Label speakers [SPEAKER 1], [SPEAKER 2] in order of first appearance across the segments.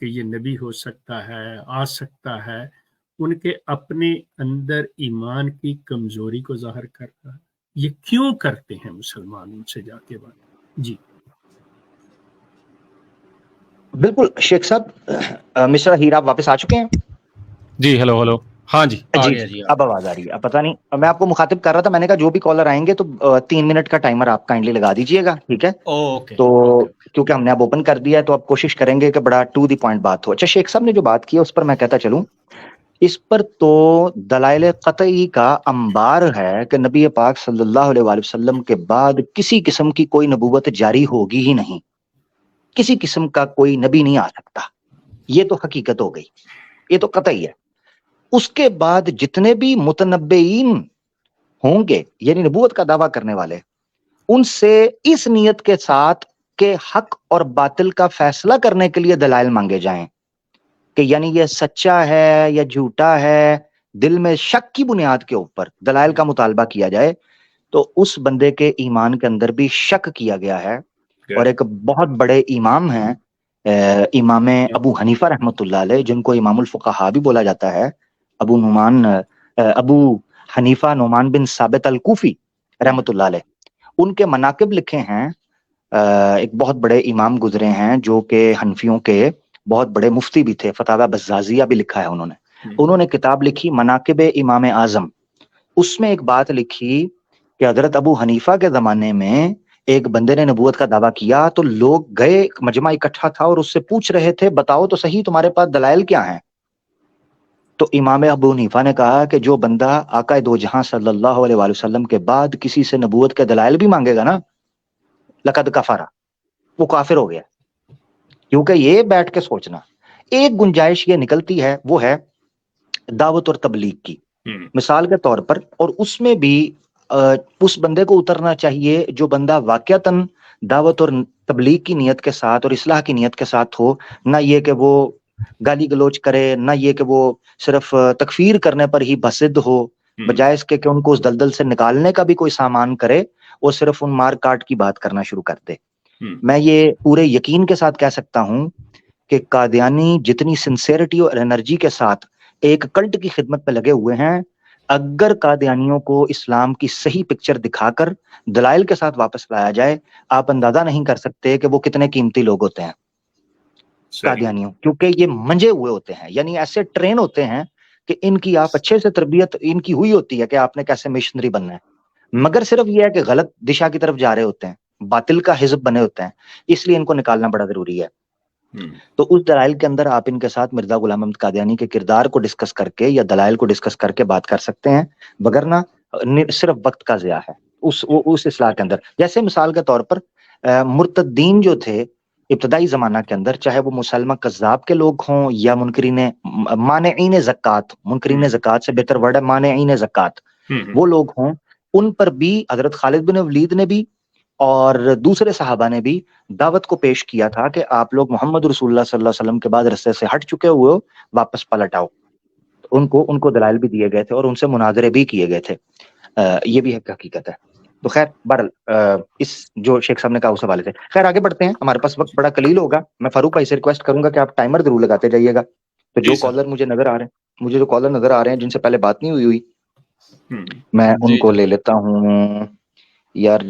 [SPEAKER 1] کہ یہ نبی ہو سکتا ہے، آ سکتا ہے، ان کے اپنے اندر ایمان کی کمزوری کو ظاہر کر رہا ہے؟ یہ کیوں کرتے ہیں مسلمان ان سے جا کے بات؟ جی
[SPEAKER 2] بالکل شیخ صاحب، مسٹر ہیر آپ واپس آ چکے ہیں؟
[SPEAKER 3] جی ہلو ہلو، ہاں جی آ
[SPEAKER 2] جی
[SPEAKER 3] گیا
[SPEAKER 2] جی
[SPEAKER 3] جی
[SPEAKER 2] اب آواز آ رہی ہے. اب پتہ نہیں، میں آپ کو مخاطب کر رہا تھا، میں نے کہا جو بھی کالر آئیں گے تو 3 منٹ کا ٹائمر آپ کائنڈلی لگا دیجئے گا، ٹھیک ہے؟
[SPEAKER 3] اوکے
[SPEAKER 2] تو
[SPEAKER 3] اوکے.
[SPEAKER 2] کیونکہ ہم نے اب اوپن کر دیا ہے تو اب کوشش کریں گے کہ بڑا ٹو دی پوائنٹ بات ہو. اچھا شیخ صاحب نے جو بات کی ہے اس پر میں کہتا چلوں، اس پر تو دلائل قطعی کا انبار ہے کہ نبی پاک صلی اللہ علیہ وآلہ وسلم کے بعد کسی قسم کی کوئی نبوت جاری ہوگی ہی نہیں، کسی قسم کا کوئی نبی نہیں آ سکتا. یہ تو حقیقت ہو گئی، یہ تو قطعی ہے. اس کے بعد جتنے بھی متنبئین ہوں گے، یعنی نبوت کا دعویٰ کرنے والے، ان سے اس نیت کے ساتھ کہ حق اور باطل کا فیصلہ کرنے کے لیے دلائل مانگے جائیں کہ یعنی یہ سچا ہے یا جھوٹا ہے، دل میں شک کی بنیاد کے اوپر دلائل کا مطالبہ کیا جائے، تو اس بندے کے ایمان کے اندر بھی شک کیا گیا ہے. اور ایک بہت بڑے امام ہیں، امام ابو حنیفہ رحمۃ اللہ علیہ، جن کو امام الفقہاء بھی بولا جاتا ہے، ابو حنیفہ نعمان بن ثابت الکوفی رحمۃ اللہ علیہ، ان کے مناقب لکھے ہیں. ایک بہت امام امام گزرے ہیں جو کہ حنفیوں کے بہت بڑے مفتی بھی تھے، فتاوی بزازیہ بھی لکھا ہے انہوں نے کتاب لکھی مناقب امام اعظم. اس میں ایک بات لکھی کہ حضرت ابو حنیفہ کے زمانے میں ایک بندے نے نبوت کا دعویٰ کیا تو لوگ گئے، مجمع اکٹھا تھا اور اس سے پوچھ رہے تھے بتاؤ تو صحیح تمہارے پاس دلائل کیا ہیں. تو امام ابو حنیفہ نے کہا کہ جو بندہ آقا دو جہاں صلی اللہ علیہ وآلہ وسلم کے بعد کسی سے نبوت کے دلائل بھی مانگے گا نا، لقد کفر، وہ کافر ہو گیا. کیونکہ یہ بیٹھ کے سوچنا، ایک گنجائش یہ نکلتی ہے، وہ ہے دعوت اور تبلیغ کی، مثال کے طور پر، اور اس میں بھی اس بندے کو اترنا چاہیے جو بندہ واقعتاً دعوت اور تبلیغ کی نیت کے ساتھ اور اصلاح کی نیت کے ساتھ ہو، نہ یہ کہ وہ گالی گلوچ کرے، نہ یہ کہ وہ صرف تکفیر کرنے پر ہی بسد ہو، بجائے اس کے کہ ان کو اس دلدل سے نکالنے کا بھی کوئی سامان کرے، وہ صرف ان مار کاٹ کی بات کرنا شروع کر دے. میں یہ پورے یقین کے ساتھ کہہ سکتا ہوں کہ قادیانی جتنی سنسیئرٹی اور انرجی کے ساتھ ایک کلٹ کی خدمت پہ لگے ہوئے ہیں، اگر قادیانیوں کو اسلام کی صحیح پکچر دکھا کر دلائل کے ساتھ واپس لایا جائے، آپ اندازہ نہیں کر سکتے کہ وہ کتنے قیمتی لوگ ہوتے ہیں قادیانیوں، کیونکہ یہ منجے ہوئے ہوتے ہیں، یعنی ایسے ٹرین ہوتے ہیں کہ ان کی آپ اچھے سے تربیت ان کی ہوئی ہوتی ہے کہ آپ نے کیسے مشنری بننا ہے، مگر صرف یہ ہے کہ غلط دشا کی طرف جا رہے ہوتے ہیں، باطل کا حزب بنے ہوتے ہیں، اس لیے ان کو نکالنا بڑا ضروری ہے. تو اس دلائل کے اندر آپ ان کے ساتھ مرزا غلام احمد قادیانی کے کردار کو ڈسکس کر کے یا دلائل کو ڈسکس کر کے بات کر سکتے ہیں، وگرنہ صرف وقت کا ضیاع ہے اس اصلاح کے اندر. جیسے مثال کے طور پر مرتدین جو تھے ابتدائی زمانہ کے اندر، چاہے وہ مسلمہ کذاب کے لوگ ہوں یا منکرین مانعین زکوٰۃ، منکرین زکوٰۃ سے بہتر ورڈ ہے مانعین زکوٰۃ، وہ لوگ ہوں، ان پر بھی حضرت خالد بن ولید نے بھی اور دوسرے صحابہ نے بھی دعوت کو پیش کیا تھا کہ آپ لوگ محمد رسول اللہ صلی اللہ علیہ وسلم کے بعد رستے سے ہٹ چکے ہوئے ہو، واپس پلٹ آؤ. ان کو دلائل بھی دیے گئے تھے اور ان سے مناظرے بھی کیے گئے تھے. یہ بھی ایک حقیقت ہے. تو خیر بہرحال اس جو شیخ صاحب نے کہا اس حوالے سے خیر آگے بڑھتے ہیں، ہمارے پاس وقت بڑا قلیل ہوگا. میں فاروق بھائی سے ریکویسٹ کروں گا کہ آپ ٹائمر ضرور لگاتے جائیے گا. تو جو کالر مجھے نظر آ رہے ہیں جن سے پہلے بات نہیں ہوئی میں ان کو لے لیتا ہوں. یار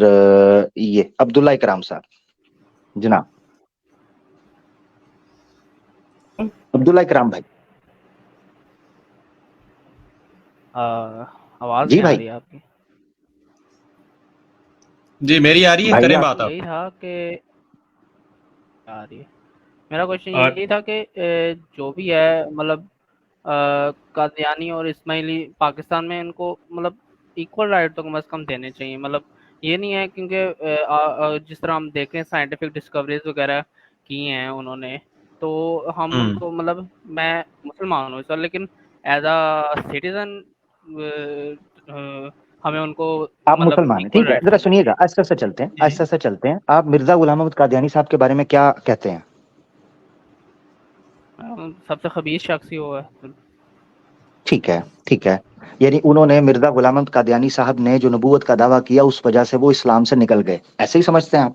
[SPEAKER 2] یہ عبداللہ اکرام صاحب، جناب عبداللہ اکرام بھائی.
[SPEAKER 4] آواز
[SPEAKER 2] جی
[SPEAKER 4] نہیں آ
[SPEAKER 2] بھائی.
[SPEAKER 4] رہی آپ کی؟
[SPEAKER 3] جی میری آ رہی ہے، کریں بات آپ.
[SPEAKER 4] یہی تھا کہ آ رہی ہے. میرا کوشچن یہی تھا کہ جو بھی ہے مطلب قادیانی اور اسماعیلی پاکستان میں ان کو مطلب ایکول رائٹ تو کم از کم دینے چاہیے. مطلب یہ نہیں ہے کیونکہ جس طرح ہم دیکھتے ہیں سائنٹیفک ڈسکوریز وغیرہ کی ہیں انہوں نے، تو ہم ان کو مطلب میں مسلمان ہوں سر، لیکن ایز اے سٹیزن ہمیں ان کو
[SPEAKER 2] آپ
[SPEAKER 4] مطلب
[SPEAKER 2] مسلمان ہیں،
[SPEAKER 4] ایکول
[SPEAKER 2] ٹھیک ہے.
[SPEAKER 4] رائٹ
[SPEAKER 2] ذرا
[SPEAKER 4] دینے
[SPEAKER 2] سنیے گا،
[SPEAKER 4] چاہیے.
[SPEAKER 2] آہستہ سے چلتے ہیں. آپ مرزا غلام احمد قادیانی صاحب کے بارے میں کیا کہتے ہیں؟
[SPEAKER 4] سب سے خبیث شخص ہی ہوا ہے.
[SPEAKER 2] ٹھیک ہے. یعنی انہوں نے مرزا غلام احمد قادیانی صاحب نے جو نبوت کا دعویٰ کیا اس وجہ سے وہ اسلام سے نکل گئے، ایسے ہی سمجھتے ہیں آپ؟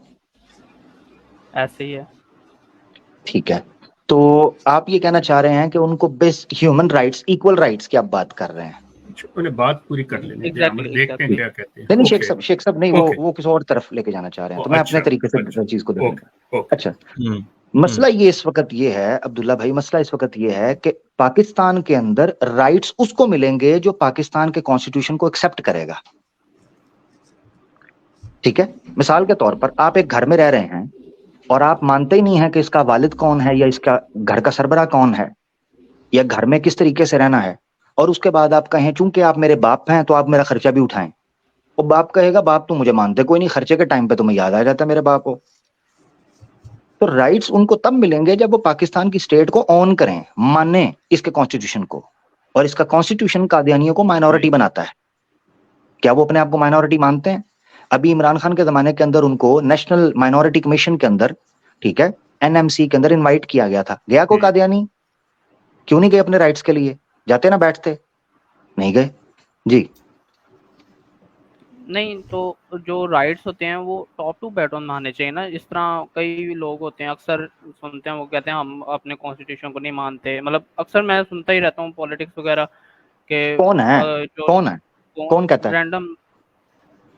[SPEAKER 4] ایسے ہی ہے.
[SPEAKER 2] ٹھیک ہے. تو آپ یہ کہنا چاہ رہے ہیں کہ ان کو بیس ہیومن رائٹس ایکول رائٹس کی آپ بات کر رہے ہیں؟
[SPEAKER 1] انہیں بات پوری کر لینے دیں، ہم دیکھتے ہیں کیا کہتے ہیں.
[SPEAKER 2] نہیں شیخ صاحب نہیں، وہ کسی اور طرف لے کے جانا چاہ رہے ہیں، تو میں اپنے طریقے سے چیز کو دیکھوں گا. اچھا، مسئلہ یہ اس وقت یہ ہے عبداللہ بھائی، مسئلہ اس وقت یہ ہے کہ پاکستان کے اندر رائٹس اس کو ملیں گے جو پاکستان کے کانسٹیٹیوشن کو ایکسپٹ کرے گا. ٹھیک ہے، مثال کے طور پر آپ ایک گھر میں رہ رہے ہیں اور آپ مانتے ہی نہیں ہیں کہ اس کا والد کون ہے یا اس کا گھر کا سربراہ کون ہے یا گھر میں کس طریقے سے رہنا ہے، اور اس کے بعد آپ کہیں چونکہ آپ میرے باپ ہیں تو آپ میرا خرچہ بھی اٹھائیں. وہ باپ کہے گا باپ تو مجھے مانتے کوئی نہیں، خرچے کے ٹائم پہ تمہیں یاد آ جاتا ہے میرے باپ کو. تو رائٹس ان کو تب ملیں گے جب وہ پاکستان کی اسٹیٹ کو اون کریں، مانیں اس کے کانسٹیٹیوشن کو، اور اس کا کانسٹیٹیوشن قادیانیوں کو مائنورٹی بناتا ہے. کیا وہ اپنے آپ کو مائنورٹی مانتے ہیں؟ ابھی عمران خان کے زمانے کے اندر ان کو نیشنل مائنورٹی کمیشن کے اندر، ٹھیک ہے، NMC کے اندر انوائٹ کیا گیا تھا. گیا کوئی قادیانی؟ کیوں نہیں گئے؟ اپنے رائٹس کے لیے جاتے نہ بیٹھتے؟ نہیں گئے. جی
[SPEAKER 4] نہیں، تو جو رائٹس ہوتے ہیں وہ ٹاپ ٹو بیٹون ماننے چاہیے نا. اس طرح کئی لوگ ہوتے ہیں اکثر سنتے ہیں، وہ کہتے ہیں ہم اپنے کانسٹیٹیوشن کو نہیں مانتے. مطلب اکثر میں سنتا ہی رہتا ہوں پالیٹکس وغیرہ کہ
[SPEAKER 2] کون ہے
[SPEAKER 4] جو
[SPEAKER 2] کون ہے کون کہتا ہے؟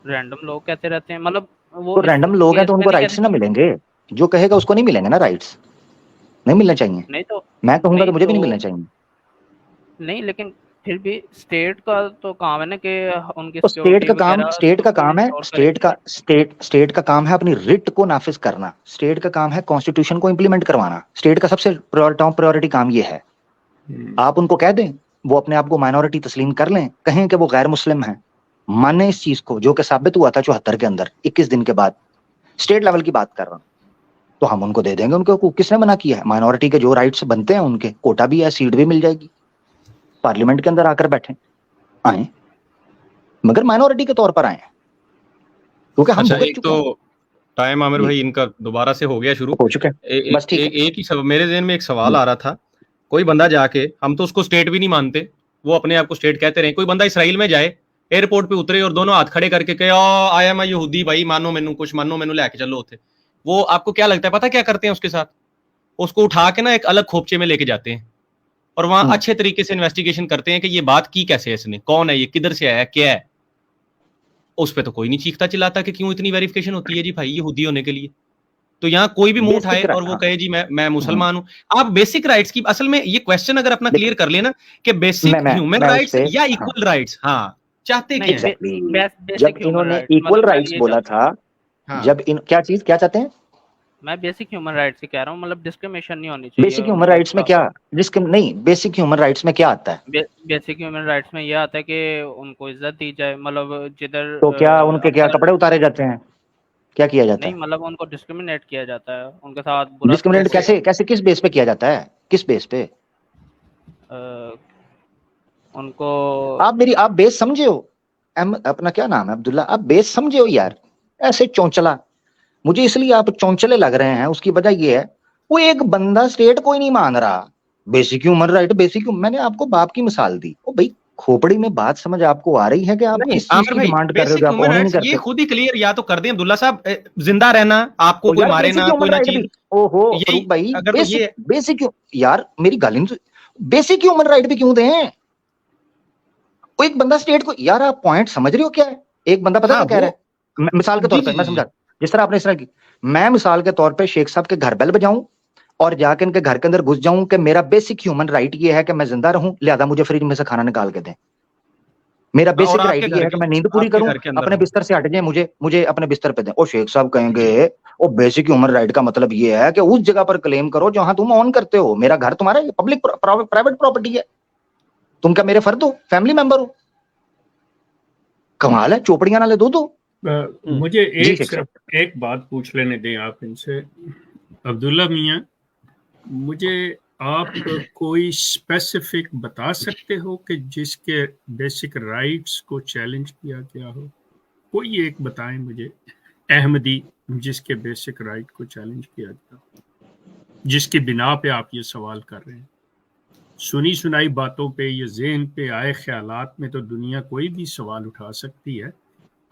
[SPEAKER 4] رینڈم لوگ کہتے رہتے ہیں. مطلب وہ
[SPEAKER 2] تو رینڈم لوگ ہیں تو ان کو رائٹس نہ ملیں گے؟ جو کہے گا اس کو نہیں ملیں گے نا رائٹس، نہیں ملنا چاہیے.
[SPEAKER 4] نہیں تو
[SPEAKER 2] میں کہوں گا تو مجھے بھی نہیں ملنا چاہیے.
[SPEAKER 4] نہیں، لیکن پھر بھی اسٹیٹ کا تو کام ہے نا کہ ان کی
[SPEAKER 2] اسٹیٹ کا کام ہے، اسٹیٹ کا کام ہے اپنی رٹ کو نافذ کرنا. اسٹیٹ کا کام ہے کانسٹیٹیوشن کو امپلیمنٹ کروانا. اسٹیٹ کا سب سے پریورٹی کام یہ ہے. آپ ان کو کہہ دیں وہ اپنے آپ کو مائنورٹی تسلیم کر لیں، کہیں کہ وہ غیر مسلم ہیں، مانیں اس چیز کو جو کہ ثابت ہوا تھا 74 کے اندر 21 دن کے بعد. اسٹیٹ لیول کی بات کر رہا ہوں، تو ہم ان کو دے دیں گے. ان کو کس نے منع کیا ہے؟ مائنورٹی کے جو رائٹس بنتے ہیں ان کے کوٹا بھی ہے، سیٹ بھی مل جائے گی، پارلیمنٹ کے اندر آ کر بیٹھیں، آئیں، مگر مائنورٹی کے طور پر آئیں، کیونکہ ہم بھگت چکے ہیں.
[SPEAKER 3] ٹائم عامر بھائی ان کا دوبارہ سے ہو گیا شروع،
[SPEAKER 2] ہو چکے ہیں بس ٹھیک ہے.
[SPEAKER 3] ایک ہی میرے ذہن میں ایک سوال آ رہا تھا. کوئی بندہ جا کے، ہم تو اس کو اسٹیٹ بھی نہیں مانتے، وہ اپنے آپ کو اسٹیٹ کہتے رہے، کوئی بندہ اسرائیل میں جائے، ایئرپورٹ پہ اترے اور دونوں ہاتھ کھڑے کر کے کہ آیا میں یہودی بھائی، مانو مینو کچھ مانو مینو لے کے چلو ہوتے، وہ آپ کو کیا لگتا ہے پتہ کیا کرتے ہیں اس کے ساتھ؟ اس کو اٹھا کے نا ایک الگ کھوپچے میں لے کے جاتے ہیں اور وہاں اچھے طریقے سے انویسٹیگیشن کرتے ہیں کہ یہ بات کی کیسے ہے، اس نے کون ہے، یہ کدھر سے آیا، کیا ہے. اس پہ تو کوئی نہیں چیختا چلاتا کہ کیوں اتنی ویریفیکیشن ہوتی ہے جی بھائی یہودی ہونے کے لیے. تو یہاں کوئی بھی منہ اٹھائے اور وہ کہے جی میں مسلمان ہوں. آپ بیسک رائٹس کی اصل میں یہ کوسچن اگر اپنا کلیئر کر لینا کہ بیسک ہیومن رائٹس یا ایکول رائٹس، ہاں چاہتے کیا ہیں؟
[SPEAKER 2] جب انہوں نے ایکول رائٹس بولا تھا، جب کیا چیز کیا چاہتے ہیں؟
[SPEAKER 4] میں بیسک ہیومن رائٹس کی کہہ رہا ہوں، مطلب ڈسکریمنیشن نہیں ہونی چاہیے.
[SPEAKER 2] بیسک ہیومن رائٹس میں کیا نہیں، بیسک ہیومن رائٹس میں کیا آتا ہے؟
[SPEAKER 4] بیسک ہیومن رائٹس میں یہ آتا ہے کہ ان کو عزت دی جائے. مطلب جدھر
[SPEAKER 2] تو کیا ان کے کیا کپڑے اتارے جاتے ہیں؟ کیا کیا جاتا ہے؟
[SPEAKER 4] نہیں، مطلب ان کو ڈسکریمنیٹ کیا جاتا ہے، ان کے ساتھ برا
[SPEAKER 2] ڈسکریمنیٹ کیسے کس بیس پہ کیا جاتا ہے؟ کس بیس پہ؟
[SPEAKER 4] ان کو
[SPEAKER 2] آپ بیس سمجھے ہو؟ اپنا کیا نام ہے عبداللہ، آپ بیس سمجھے ہو یار؟ ایسے چونچلا، مجھے اس لیے آپ چونچلے لگ رہے ہیں، اس کی وجہ یہ ہے وہ ایک بندہ اسٹیٹ کوئی نہیں مان رہا. بیسک ہیومن رائٹ، میں نے آپ کو باپ کی مثال دی. او بھائی کھوپڑی میں بات سمجھ آپ کو آ رہی ہے کہ آپ کس چیز کی ڈیمانڈ کر رہے ہو جو آپ نہیں کرتے؟
[SPEAKER 3] یہ خود ہی کلیئر یا تو کر دیں عبداللہ صاحب، زندہ رہنا، آپ کو کوئی مارے نہ، کوئی نہ چیز.
[SPEAKER 2] اوہو فاروق بھائی، بیسک یار میری گل بیسک ہیومن رائٹ بھی کیوں دیں؟ وہ ایک بندہ اسٹیٹ کو، یار آپ پوائنٹ سمجھ رہے ہو کیا ہے؟ ایک بندہ پتہ کیا کہہ رہا ہے مثال کے طور پہ، میں سمجھا جس طرح آپ نے اس طرح کی، میں مثال کے طور پہ شیخ صاحب کے گھر بیل بجاؤں اور جا کے ان کے گھر کے اندر گھس جاؤں کہ میرا بیسک ہیومن رائٹ یہ ہے کہ میں زندہ رہوں، لہذا مجھے فریج میں سے کھانا نکال کے دیں. میرا بیسک رائٹ یہ ہے کہ میں نیند پوری کروں، اپنے بستر سے ہٹ جائیں، مجھے اپنے بستر پہ دیں. اور شیخ صاحب کہیں گے وہ بیسک ہیومن رائٹ کا مطلب یہ ہے کہ اس جگہ پر کلیم کرو جہاں تم آن کرتے ہو. میرا گھر تمہارا پبلک پرائیویٹ پراپرٹی ہے، تم کیا میرے فرد ہو، فیملی ممبر ہو؟ کمال ہے، چوپڑیاں نہ لے دو.
[SPEAKER 1] مجھے ایک بات پوچھ لینے دیں آپ ان سے عبداللہ میاں، مجھے آپ کوئی اسپیسیفک بتا سکتے ہو کہ جس کے بیسک رائٹس کو چیلنج کیا گیا ہو؟ کوئی ایک بتائیں مجھے احمدی جس کے بیسک رائٹ کو چیلنج کیا گیا، جس کی بنا پہ آپ یہ سوال کر رہے ہیں. سنی سنائی باتوں پہ یا ذہن پہ آئے خیالات میں تو دنیا کوئی بھی سوال اٹھا سکتی ہے.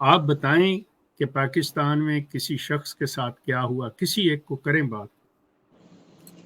[SPEAKER 1] آپ بتائیں کہ پاکستان میں کسی شخص کے ساتھ کیا ہوا، کسی ایک کو کریں بات.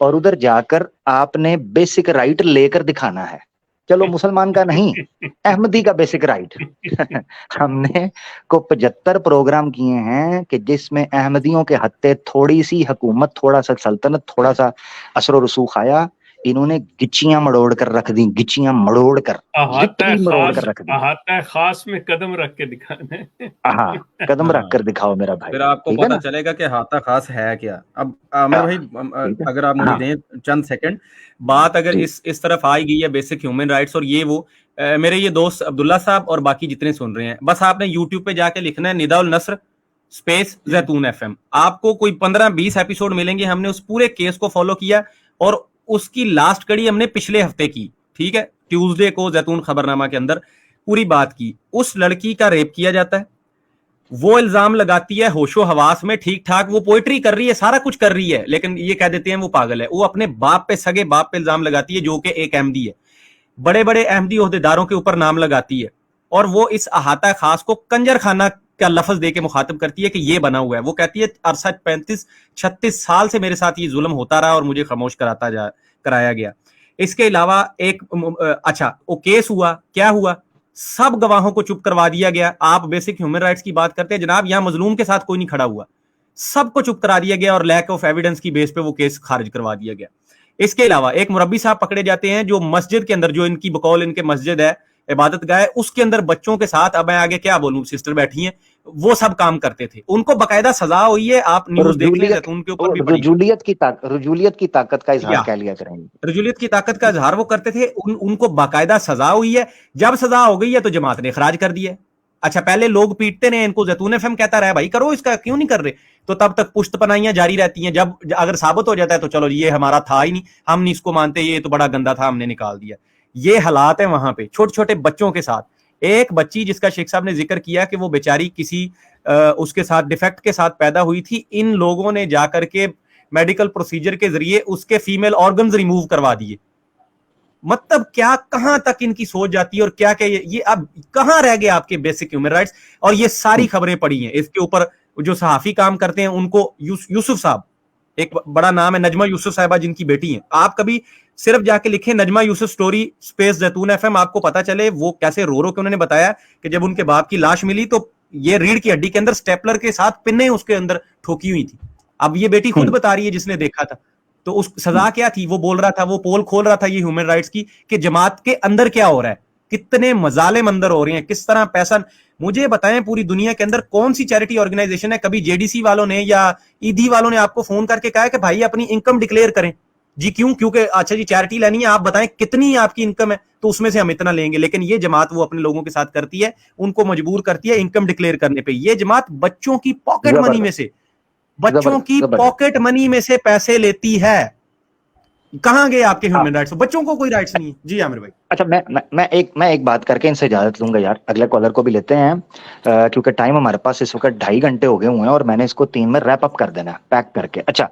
[SPEAKER 2] اور ادھر جا کر آپ نے بیسک رائٹ لے کر دکھانا ہے. چلو مسلمان کا نہیں, احمدی کا بیسک رائٹ. ہم نے کو 75 پروگرام کیے ہیں کہ جس میں احمدیوں کے ہتھے تھوڑی سی حکومت, تھوڑا سا سلطنت, تھوڑا سا اثر و رسوخ آیا, انہوں نے گچیاں مڑوڑ کر رکھ دی, گچیاں مڑوڑ کر, لٹرلی مڑوڑ کر رکھ دی.
[SPEAKER 1] احاطہ خاص میں قدم رکھ کے دکھانا ہے.
[SPEAKER 2] ہاں قدم رکھ کر دکھاؤ میرا بھائی,
[SPEAKER 3] پھر آپ کو
[SPEAKER 2] ٹھیک ہے
[SPEAKER 3] پتا
[SPEAKER 2] نا.
[SPEAKER 3] چلے گا کہ احاطہ خاص ہے کیا. اب عامر بھائی اگر آپ مجھے دیں چند سیکنڈ, بات اگر اس طرف آئی گئی ہے بیسک ہیومن رائٹس اور یہ وہ, میرے یہ دوست عبداللہ صاحب اور باقی جتنے سن رہے ہیں, بس آپ نے یوٹیوب پہ جا کے لکھنا ہے ندا النصر اسپیس زیتون ایف ایم. آپ کو کوئی 15-20 ایپیسوڈ ملیں گے. ہم نے اس پورے کیس کو فالو کیا اور اس کی لاسٹ کڑی ہم نے پچھلے ہفتے کی, ٹھیک ہے, ٹیوزڈے کو زیتون خبرنامہ کے اندر پوری بات کی. اس لڑکی کا ریپ کیا جاتا ہے, وہ الزام لگاتی ہے ہوش و حواس میں, ٹھیک ٹھاک وہ پوئٹری کر رہی ہے, سارا کچھ کر رہی ہے, لیکن یہ کہہ دیتے ہیں وہ پاگل ہے. وہ اپنے باپ پہ, سگے باپ پہ الزام لگاتی ہے جو کہ ایک احمدی ہے, بڑے بڑے احمدی عہدیداروں کے اوپر نام لگاتی ہے, اور وہ اس احاطہ خاص کو کنجر خانہ کا لفظ دے کے مخاطب کرتی ہے کہ یہ بنا ہوا ہے. وہ کہتی ہے عرصہ 35-36 سال سے میرے ساتھ یہ ظلم ہوتا رہا اور مجھے خاموش کرایا گیا. اس کے علاوہ ایک اچھا وہ کیس ہوا, کیا ہوا, سب گواہوں کو چپ کروا دیا گیا. آپ بیسک ہیومن رائٹس کی بات کرتے ہیں جناب, یہاں مظلوم کے ساتھ کوئی نہیں کھڑا ہوا, سب کو چپ کرا دیا گیا اور لیک آف ایویڈنس کی بیس پہ وہ کیس خارج کروا دیا گیا. اس کے علاوہ ایک مربی صاحب پکڑے جاتے ہیں جو مسجد کے اندر, جو ان کی بقول ان کے مسجد ہے, عبادت گاہ ہے, اس کے اندر بچوں کے ساتھ, اب میں آگے کیا بولوں, سسٹر بیٹھی ہیں, وہ سب کام کرتے تھے, ان کو باقاعدہ سزا ہوئی ہے. آپ نیوز دیکھ لیں, زیتون کے اوپر بھی پڑی.
[SPEAKER 2] رجولیت کی طاقت کا اظہار کیا لیا کریں گے,
[SPEAKER 3] رجولیت کی طاقت کا اظہار وہ کرتے تھے, ان کو باقاعدہ سزا ہوئی ہے. جب سزا ہو گئی ہے تو جماعت نے اخراج کر دیا ہے. اچھا پہلے لوگ پیٹتے رہے ان کو, زیتون ایف ایم کہتا رہا بھائی کرو, اس کا کیوں نہیں کر رہے, تو تب تک پشت پناہیاں جاری رہتی ہیں. جب اگر ثابت ہو جاتا ہے تو چلو یہ ہمارا تھا ہی نہیں, ہم نہیں اس کو مانتے, یہ تو بڑا گندا تھا, ہم نے نکال دیا. یہ حالات ہیں وہاں پہ چھوٹے چھوٹے بچوں کے ساتھ. ایک بچی جس کا شیخ صاحب نے ذکر کیا کہ وہ بیچاری کسی اس کے ساتھ ڈیفیکٹ کے ساتھ پیدا ہوئی تھی, ان لوگوں نے جا کر کے میڈیکل پروسیجر کے ذریعے اس کے فیمیل آرگنز ریموو کروا دیے. مطلب کیا, کہاں تک ان کی سوچ جاتی ہے, اور کیا کہ یہ اب کہاں رہ گئے آپ کے بیسک ہیومن رائٹس. اور یہ ساری خبریں پڑی ہیں اس کے اوپر, جو صحافی کام کرتے ہیں ان کو, یوسف صاحب ایک بڑا نام ہے, نجمہ یوسف صاحبہ جن کی بیٹی ہیں, آپ کبھی صرف جا کے لکھیں نجمہ یوسف سٹوری اسپیس زیتون ایف ایم, آپ کو پتا چلے وہ کیسے رو کے انہوں نے بتایا کہ جب ان کے باپ کی لاش ملی تو یہ ریڑھ کی ہڈی کے اندر سٹیپلر کے ساتھ پنیں اس کے اندر ٹھوکی ہوئی تھی. اب یہ بیٹی خود بتا رہی ہے جس نے دیکھا تھا, تو اس سزا کیا تھی, وہ بول رہا تھا, وہ پول کھول رہا تھا یہ ہیومن رائٹس کی, کہ جماعت کے اندر کیا ہو رہا ہے, کتنے مظالم اندر ہو رہے ہیں, کس طرح پیسہ. مجھے بتائیں پوری دنیا کے اندر کون سی چیریٹی آرگنائزیشن ہے, کبھی جے ڈی سی والوں نے یا ایدھی والوں نے آپ کو فون کر کے کہا کہ بھائی اپنی انکم ڈکلیئر کریں, جی کیوں, کیونکہ اچھا جی چیریٹی لینی ہے, آپ بتائیں کتنی آپ کی انکم ہے تو اس میں سے ہم اتنا لیں گے. لیکن یہ جماعت وہ اپنے لوگوں کے ساتھ کرتی ہے, ان کو مجبور کرتی ہے انکم ڈکلیئر کرنے پہ. یہ جماعت بچوں کی پاکٹ منی میں سے, بچوں کی پاکٹ منی میں سے پیسے لیتی ہے. کہاں گئے آپ کے ہیومن رائٹس, بچوں کو کوئی رائٹس نہیں ہے. جی عامر بھائی.
[SPEAKER 2] اچھا میں ایک بات کر کے ان سے اجازت لوں گا یار, اگلے کالر کو بھی لیتے ہیں کیونکہ ٹائم ہمارے پاس اس وقت 2.5 گھنٹے ہو گئے ہوئے ہیں اور میں نے اس کو 3 میں ریپ اپ کر دینا پیک کر کے. اچھا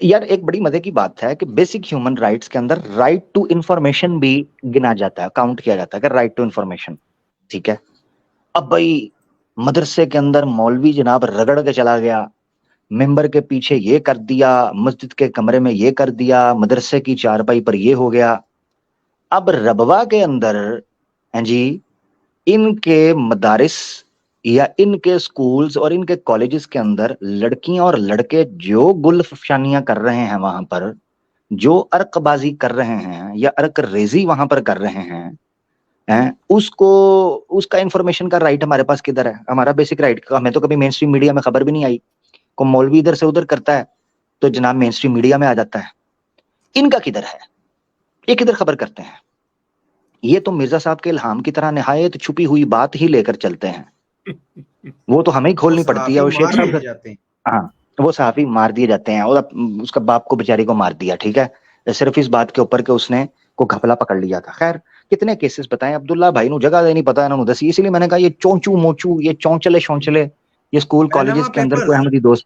[SPEAKER 2] یار ایک بڑی مزے کی بات ہے کہ بیسک ہیومن رائٹس کے اندر رائٹ ٹو انفارمیشن بھی گنا جاتا ہے, کاؤنٹ کیا جاتا ہے کہ رائٹ ٹو انفارمیشن, ٹھیک ہے. اب بھائی مدرسے کے اندر مولوی جناب رگڑ کے چلا گیا, ممبر کے پیچھے یہ کر دیا, مسجد کے کمرے میں یہ کر دیا, مدرسے کی چارپائی پر یہ ہو گیا. اب ربوہ کے اندر جی ان کے مدارس یا ان کے سکولز اور ان کے کالجز کے اندر لڑکیاں اور لڑکے جو گل فشانیاں کر رہے ہیں وہاں پر, جو عرق بازی کر رہے ہیں یا عرق ریزی وہاں پر کر رہے ہیں, اس کا انفارمیشن کا رائٹ ہمارے پاس کدھر ہے, ہمارا بیسک رائٹ. ہمیں تو کبھی مین اسٹریم میڈیا میں خبر بھی نہیں آئی. کو مولوی ادھر سے ادھر کرتا ہے تو جناب مین اسٹریم میڈیا میں آ جاتا ہے. ان کا کدھر ہے, یہ کدھر خبر کرتے ہیں؟ یہ تو مرزا صاحب کے الہام کی طرح نہایت چھپی ہوئی بات ہی لے کر چلتے ہیں, وہ تو ہمیں ہی کھولنی پڑتی ہے. اور شیخ صاحب ہاں وہ صحافی مار دیے جاتے ہیں, اور اس کا باپ کو بیچاری کو مار دیا, ٹھیک ہے, صرف اس بات کے اوپر کہ اس نے کو گھپلا پکڑ لیا تھا. خیر کتنے کیسز بتائیں, عبداللہ بھائی نو جگہ نہیں پتا انہوں دسی, اسی لیے میں نے کہا یہ چونچو موچو, یہ چونچلے شونچلے, یہ اسکول کالجز کے اندر کوئی احمدی دوست